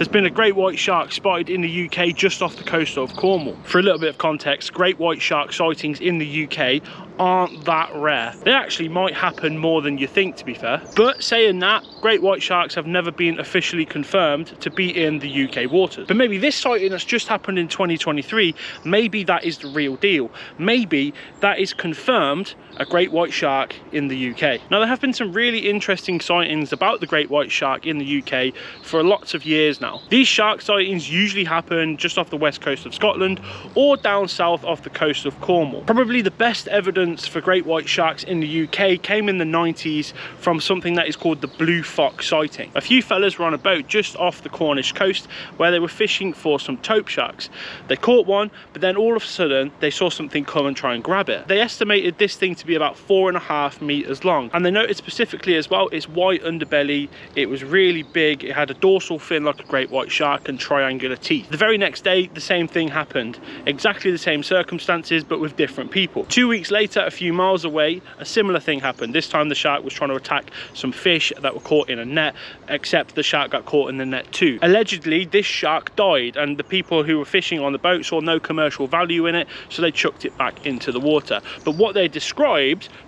there's been a great white shark spotted in the UK just off the coast of Cornwall. For a little bit of context, great white shark sightings in the UK aren't that rare. They actually might happen more than you think, to be fair. But saying that, great white sharks have never been officially confirmed to be in the UK waters. But maybe this sighting that's just happened in 2023, maybe that is the real deal. Maybe that is confirmed a great white shark in the UK. Now, there have been some really interesting sightings about the great white shark in the UK for lots of years now. These shark sightings usually happen just off the west coast of Scotland or down south off the coast of Cornwall. Probably the best evidence for great white sharks in the UK came in the 90s from something that is called the blue fox sighting. A few fellas were on a boat just off the Cornish coast where they were fishing for some taupe sharks. They caught one, but then all of a sudden they saw something come and try and grab it. They estimated this thing to be about 4.5 meters long, and they noted specifically as well its white underbelly. It was really big, it had a dorsal fin like a great white shark and triangular teeth. The very next day the same thing happened, exactly the same circumstances but with different people. 2 weeks later, a few miles away, a similar thing happened. This time the shark was trying to attack some fish that were caught in a net, except the shark got caught in the net too. Allegedly this shark died, and the people who were fishing on the boat saw no commercial value in it, so they chucked it back into the water. But what they described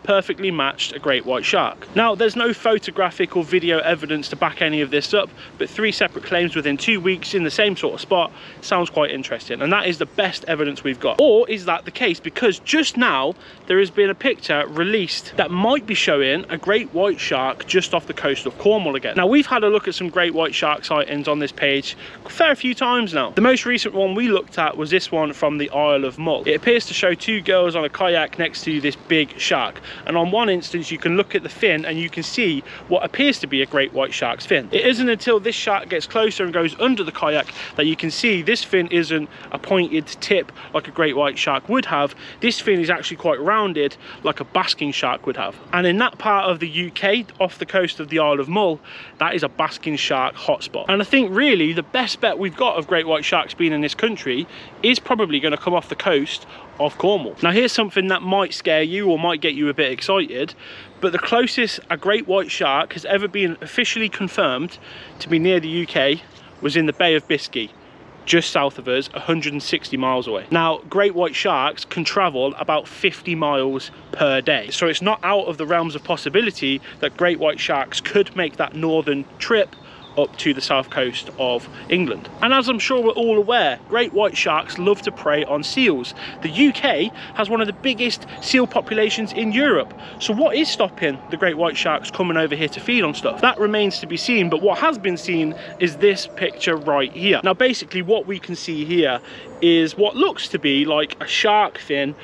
perfectly matched a great white shark. Now, there's no photographic or video evidence to back any of this up, but 3 separate claims within 2 weeks in the same sort of spot sounds quite interesting, and that is the best evidence we've got. Or is that the case? Because just now there has been a picture released that might be showing a great white shark just off the coast of Cornwall again. Now, we've had a look at some great white shark sightings on this page a fair few times now. The most recent one we looked at was this one from the Isle of Mull. It appears to show 2 girls on a kayak next to this big shark, and on one instance you can look at the fin and you can see what appears to be a great white shark's fin. It isn't until this shark gets closer and goes under the kayak that you can see this fin isn't a pointed tip like a great white shark would have. This fin is actually quite rounded like a basking shark would have. And in that part of the UK, off the coast of the Isle of Mull, that is a basking shark hotspot. And I think really the best bet we've got of great white sharks being in this country is probably going to come off the coast of Cornwall. Now, here's something that might scare you or might get you a bit excited, but the closest a great white shark has ever been officially confirmed to be near the UK was in the Bay of Biscay, just south of us, 160 miles away. Now, great white sharks can travel about 50 miles per day, so it's not out of the realms of possibility that great white sharks could make that northern trip up to the south coast of England. And as I'm sure we're all aware, great white sharks love to prey on seals. The UK has one of the biggest seal populations in Europe, so what is stopping the great white sharks coming over here to feed on stuff? That remains to be seen, but what has been seen is this picture right here. Now, basically what we can see here is what looks to be like a shark fin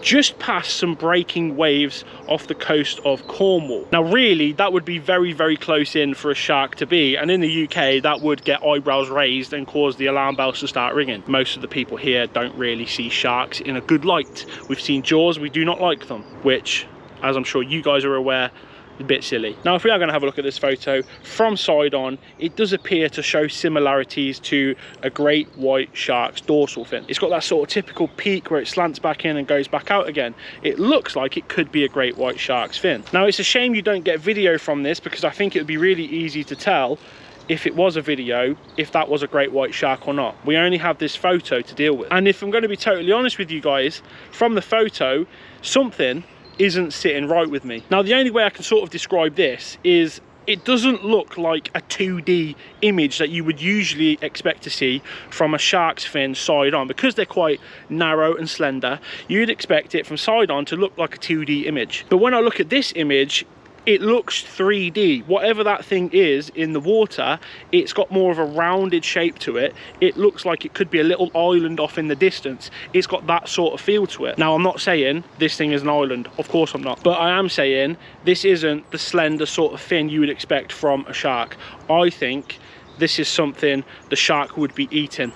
just past some breaking waves off the coast of Cornwall. Now, really, that would be very, very close in for a shark to be, and in the UK that would get eyebrows raised and cause the alarm bells to start ringing. Most of the people here don't really see sharks in a good light. We've seen Jaws, we do not like them, which, as I'm sure you guys are aware, a bit silly. Now, if we are going to have a look at this photo from side on, it does appear to show similarities to a great white shark's dorsal fin. It's got that sort of typical peak where it slants back in and goes back out again. It looks like it could be a great white shark's fin. Now, it's a shame you don't get video from this, because I think it would be really easy to tell if it was a video, if that was a great white shark or not. We only have this photo to deal with. And if I'm going to be totally honest with you guys, from the photo, something isn't sitting right with me. Now, the only way I can sort of describe this is it doesn't look like a 2D image that you would usually expect to see from a shark's fin side on. Because they're quite narrow and slender, you'd expect it from side on to look like a 2D image. But when I look at this image, it looks 3D. Whatever that thing is in the water, it's got more of a rounded shape to it. It looks like it could be a little island off in the distance. It's got that sort of feel to it. Now, I'm not saying this thing is an island, of course I'm not, but I am saying this isn't the slender sort of fin you would expect from a shark. I think this is something the shark would be eating.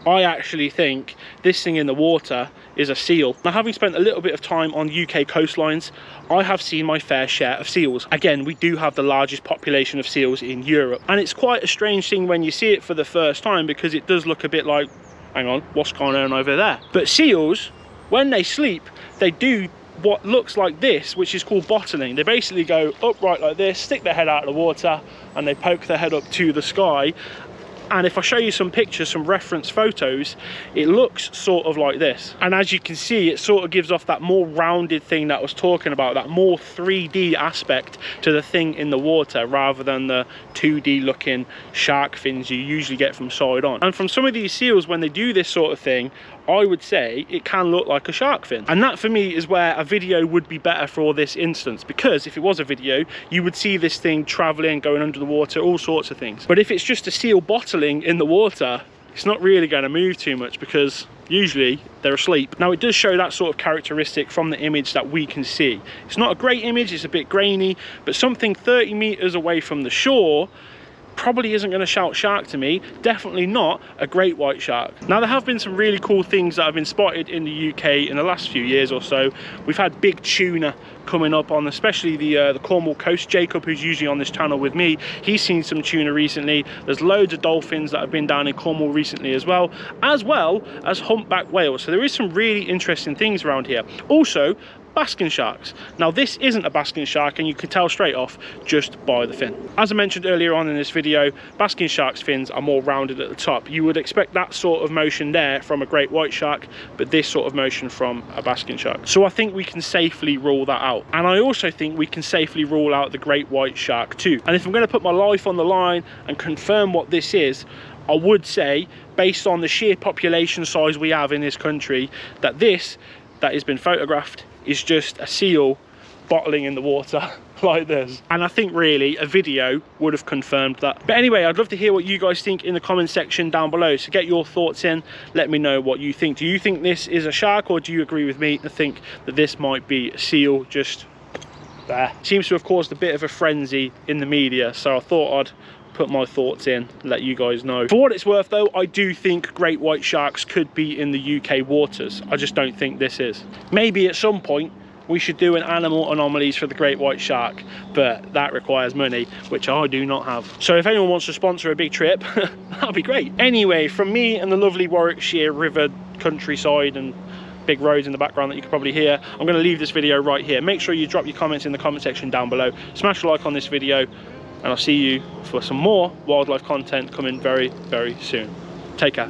I actually think this thing in the water is a seal. Now, having spent a little bit of time on UK coastlines, I have seen my fair share of seals. Again, we do have the largest population of seals in Europe, and it's quite a strange thing when you see it for the first time, because it does look a bit like, hang on, what's going on over there? But seals, when they sleep, they do what looks like this, which is called bottling. They basically go upright like this, stick their head out of the water, and they poke their head up to the sky. And if I show you some pictures, some reference photos, it looks sort of like this. And as you can see, it sort of gives off that more rounded thing that I was talking about, that more 3D aspect to the thing in the water, rather than the 2D looking shark fins you usually get from side on. And from some of these seals, when they do this sort of thing, I would say it can look like a shark fin. And that for me is where a video would be better for this instance, because if it was a video, you would see this thing traveling, going under the water, all sorts of things. But if it's just a seal bottling in the water, it's not really going to move too much, because usually they're asleep. Now, it does show that sort of characteristic from the image that we can see. It's not a great image, it's a bit grainy, but something 30 meters away from the shore probably isn't going to shout shark to me. Definitely not a great white shark. Now, there have been some really cool things that have been spotted in the UK in the last few years or so. We've had big tuna coming up on especially the Cornwall coast. Jacob, who's usually on this channel with me, he's seen some tuna recently. There's loads of dolphins that have been down in Cornwall recently as well as humpback whales. So there is some really interesting things around here. Also, basking sharks. Now, this isn't a basking shark, and you can tell straight off just by the fin. As I mentioned earlier on in this video, basking sharks' fins are more rounded at the top. You would expect that sort of motion there from a great white shark, but this sort of motion from a basking shark. So I think we can safely rule that out. And I also think we can safely rule out the great white shark too. And if I'm going to put my life on the line and confirm what this is, I would say, based on the sheer population size we have in this country, that this that has been photographed is just a seal bottling in the water like this. And I think really a video would have confirmed that. But anyway, I'd love to hear what you guys think in the comment section down below. So get your thoughts in, let me know what you think. Do you think this is a shark, or do you agree with me and think that this might be a seal just there? Seems to have caused a bit of a frenzy in the media, so I thought I'd put my thoughts in, let you guys know. For what it's worth though, I do think great white sharks could be in the UK waters. I just don't think this is. Maybe at some point we should do an animal anomalies for the great white shark, but that requires money, which I do not have. So if anyone wants to sponsor a big trip, that'd be great. Anyway, from me and the lovely Warwickshire river countryside and big roads in the background that you can probably hear, I'm going to leave this video right here. Make sure you drop your comments in the comment section down below. Smash a like on this video, and I'll see you for some more wildlife content coming very, very soon. Take care.